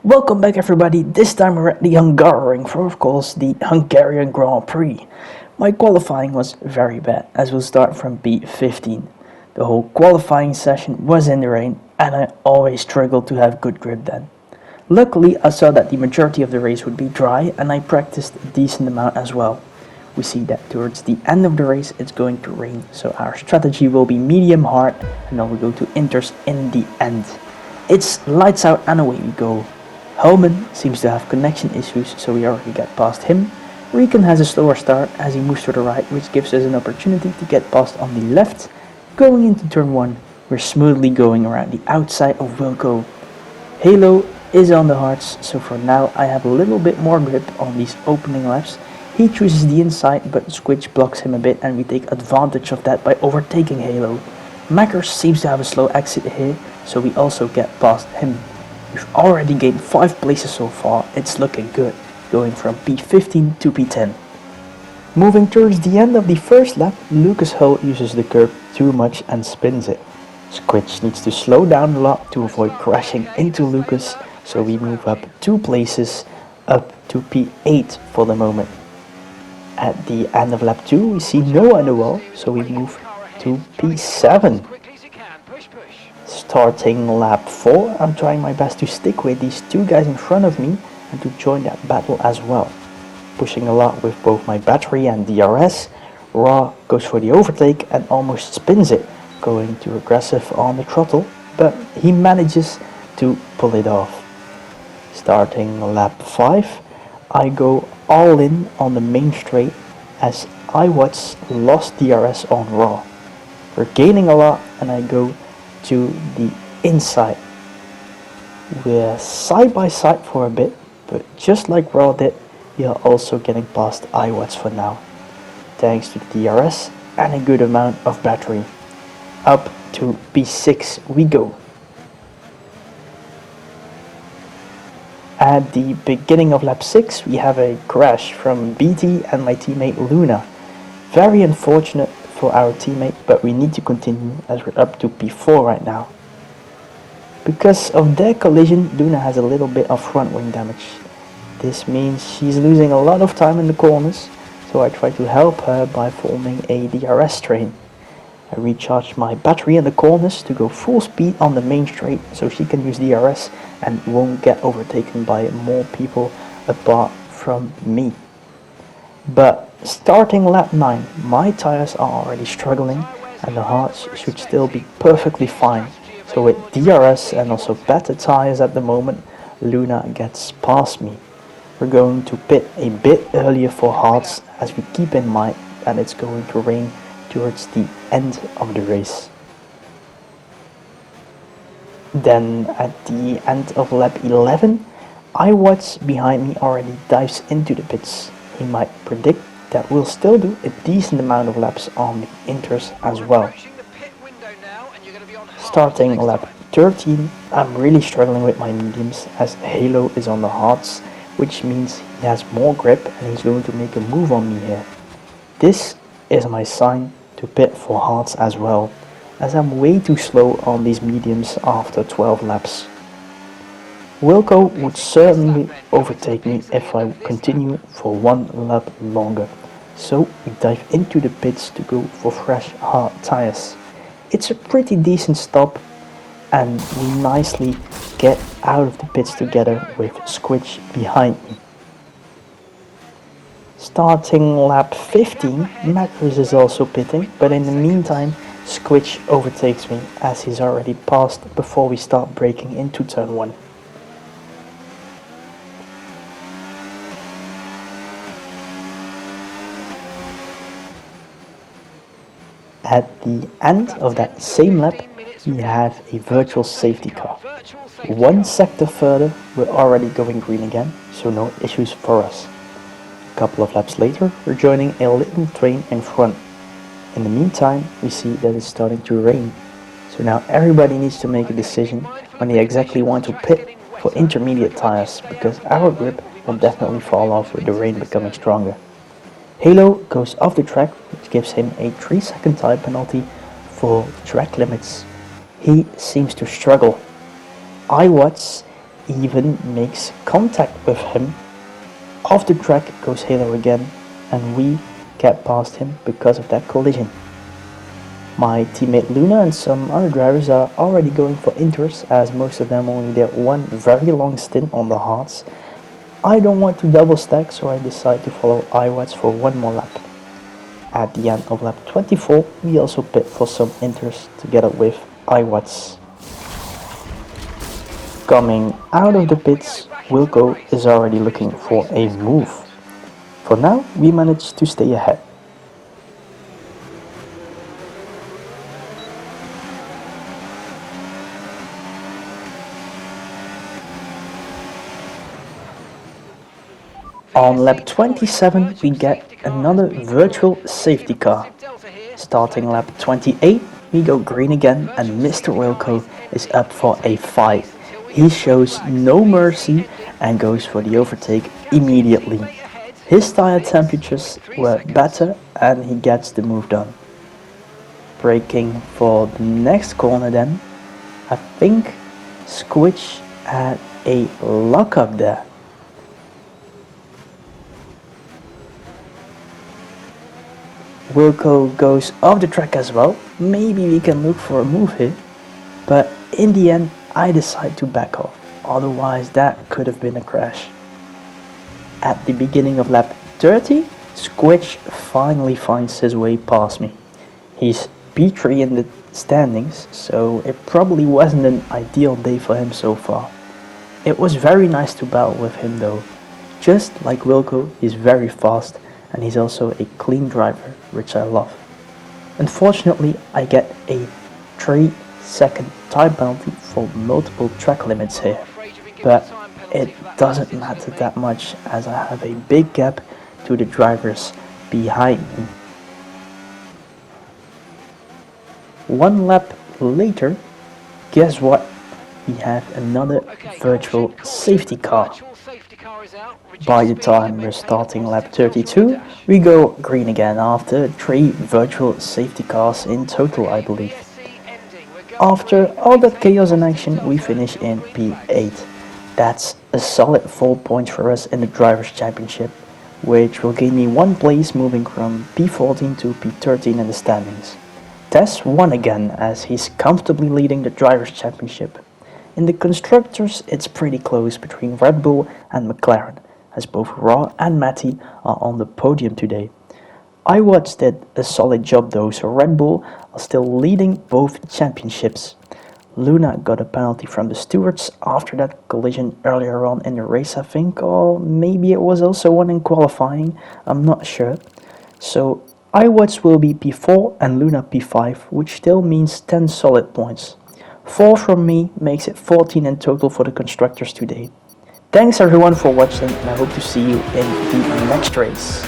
Welcome back everybody, this time we're at the Hungarian for of course the Hungarian Grand Prix. My qualifying was very bad as we'll start from P15. The whole qualifying session was in the rain and I always struggled to have good grip then. Luckily I saw that the majority of the race would be dry and I practiced a decent amount as well. We see that towards the end of the race it's going to rain, so our strategy will be medium hard and then we go to inters in the end. It's lights out and away we go. Helman seems to have connection issues, so we already get past him. Riken has a slower start as he moves to the right, which gives us an opportunity to get past on the left. Going into turn 1, we're smoothly going around the outside of Wilco. Halo is on the hards, so for now I have a little bit more grip on these opening laps. He chooses the inside, but Squidge blocks him a bit and we take advantage of that by overtaking Halo. Mackers seems to have a slow exit here, so we also get past him. We've already gained 5 places so far, it's looking good, going from P15 to P10. Moving towards the end of the first lap, Lucas Hull uses the curb too much and spins it. Squidge needs to slow down a lot to avoid crashing into Lucas, so we move up 2 places, up to P8 for the moment. At the end of lap 2 we see Noah on the wall, so we move to P7. Starting lap 4, I'm trying my best to stick with these 2 guys in front of me and to join that battle as well. Pushing a lot with both my battery and DRS, Raw goes for the overtake and almost spins it, going too aggressive on the throttle, but he manages to pull it off. Starting lap 5, I go all in on the main straight as iWatts lost DRS on Raw. We're gaining a lot and I go to the inside. We're side by side for a bit, but just like Raw did, we are also getting past iWatts for now, thanks to the DRS and a good amount of battery. Up to P6 we go. At the beginning of lap 6 we have a crash from BT and my teammate Luna. Very unfortunate for our teammate, but we need to continue as we're up to P4 right now. Because of their collision, Luna has a little bit of front wing damage. This means she's losing a lot of time in the corners, so I try to help her by forming a DRS train. I recharge my battery in the corners to go full speed on the main straight so she can use DRS and won't get overtaken by more people apart from me. But starting lap 9, my tires are already struggling and the hards should still be perfectly fine. So with DRS and also better tires at the moment, Luna gets past me. We're going to pit a bit earlier for hards as we keep in mind that it's going to rain towards the end of the race. Then at the end of lap 11, iWatts behind me already dives into the pits. He might predict that we'll still do a decent amount of laps on the inters as well. Starting lap 13, I'm really struggling with my mediums as Halo is on the hards, which means he has more grip and he's going to make a move on me here. This is my sign to pit for hards as well, as I'm way too slow on these mediums after 12 laps. Wilco would certainly overtake me if I continue for 1 lap longer, so we dive into the pits to go for fresh hard tires. It's a pretty decent stop and we nicely get out of the pits together with Squidge behind me. Starting lap 15, Macros is also pitting, but in the meantime Squidge overtakes me as he's already passed before we start braking into turn 1. At the end of that same lap, we have a virtual safety car. 1 sector further, we're already going green again, so no issues for us. A couple of laps later, we're joining a little train in front. In the meantime, we see that it's starting to rain. So now everybody needs to make a decision when they exactly want to pit for intermediate tires, because our grip will definitely fall off with the rain becoming stronger. Halo goes off the track, which gives him a 3-second tire penalty for track limits. He seems to struggle. iWatts even makes contact with him. Off the track goes Halo again, and we get past him because of that collision. My teammate Luna and some other drivers are already going for inters, as most of them only did one very long stint on the hards. I don't want to double stack, so I decide to follow iWatts for one more lap. At the end of lap 24, we also pit for some inters together with iWatts. Coming out of the pits, Wilco is already looking for a move. For now, we managed to stay ahead. On lap 27, we get another virtual safety car. Starting lap 28, we go green again, and Mr. Wilco is up for a fight. He shows no mercy and goes for the overtake immediately. His tire temperatures were better and he gets the move done. Braking for the next corner then, I think Squitch had a lockup there. Wilco goes off the track as well. Maybe we can look for a move here, but in the end I decide to back off, otherwise that could have been a crash. At the beginning of lap 30, Squitch finally finds his way past me. He's P3 in the standings, so it probably wasn't an ideal day for him so far. It was very nice to battle with him though. Just like Wilco, he's very fast and he's also a clean driver, which I love. Unfortunately, I get a 3-second time penalty for multiple track limits here, but it doesn't matter that much as I have a big gap to the drivers behind me. One lap later, guess what? We have another virtual safety car. By the time we're starting lap 32, we go green again after 3 virtual safety cars in total, I believe. After all that chaos and action, we finish in P8. That's a solid 4 points for us in the Drivers' Championship, which will gain me 1 place moving from P14 to P13 in the standings. Tess won again as he's comfortably leading the Drivers' Championship. In the Constructors, it's pretty close between Red Bull and McLaren, as both Raw and Matty are on the podium today. iWatts did a solid job though, so Red Bull are still leading both championships. Luna got a penalty from the stewards after that collision earlier on in the race, I think, or maybe it was also one in qualifying, I'm not sure. So iWatts will be P4 and Luna P5, which still means 10 solid points. 4 from me makes it 14 in total for the Constructors today. Thanks everyone for watching and I hope to see you in the next race.